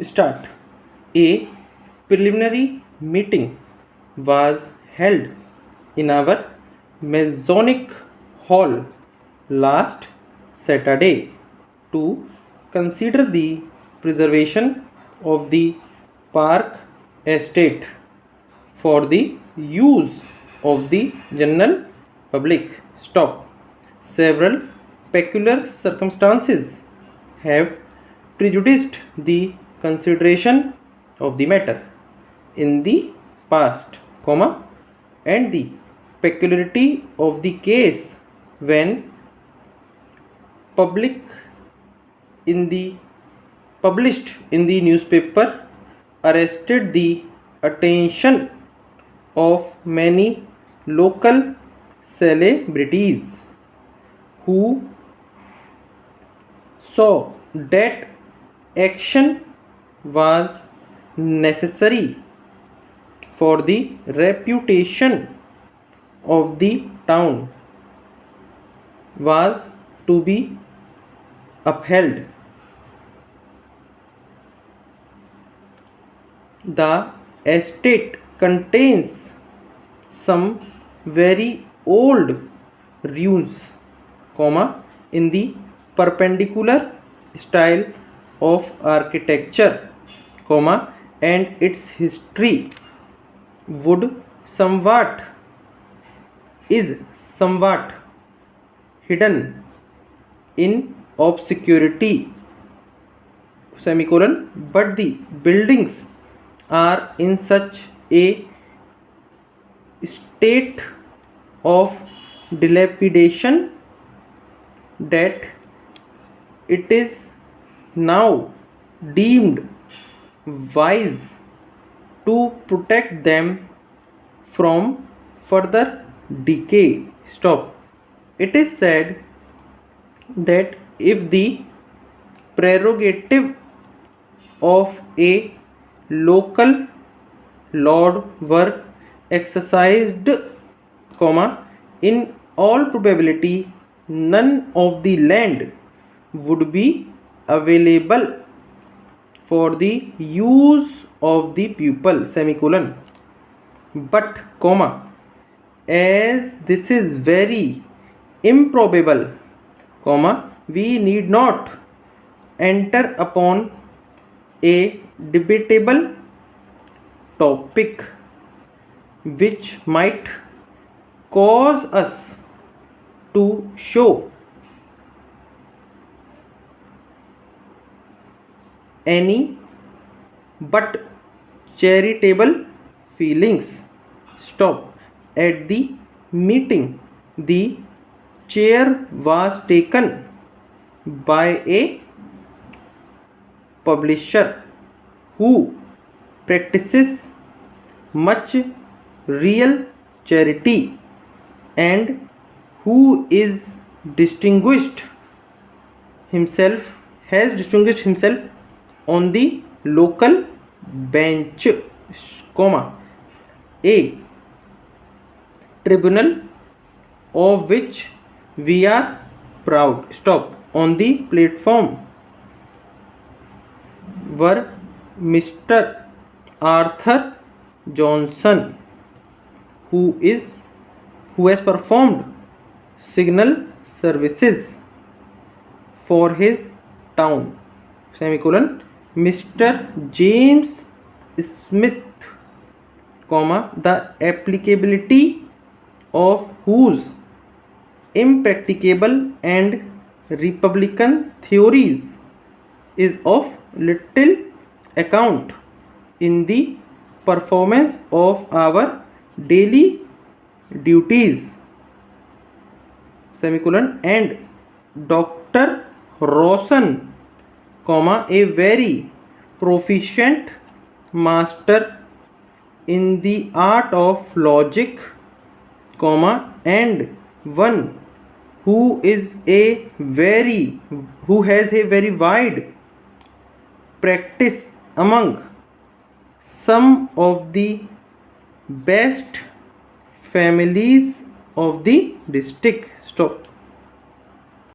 Start. A preliminary meeting was held in our Masonic Hall last Saturday to consider the preservation of the park estate for the use of the general public. Stop. Several peculiar circumstances have prejudiced the consideration of the matter in the past, comma, and the peculiarity of the case when public in the published in the newspaper arrested the attention of many local celebrities who saw that action was necessary for the reputation of the town was to be upheld. The estate contains some very old ruins, comma, in the perpendicular style of architecture, comma, and its history would somewhat is somewhat hidden in obscurity, semicolon, but the buildings are in such a state of dilapidation that it is now deemed wise to protect them from further decay. Stop. It is said that if the prerogative of a local lord were exercised, comma, in all probability none of the land would be available for the use of the pupil, semicolon, but, comma, as this is very improbable, comma, we need not enter upon a debatable topic which might cause us to show any but charitable feelings. Stop. At the meeting, the chair was taken by a publisher who practices much real charity and who is distinguished himself has distinguished himself on the local bench, comma, a tribunal of which we are proud. Stop. On the platform were Mr. Arthur Johnson, who has performed signal services for his town, semicolon, Mr. James Smith, comma, the applicability of whose impracticable and republican theories is of little account in the performance of our daily duties, semicolon, and Dr. Rawson, comma, a very proficient master in the art of logic, comma, and one who has a very wide practice among some of the best families of the district. Stop.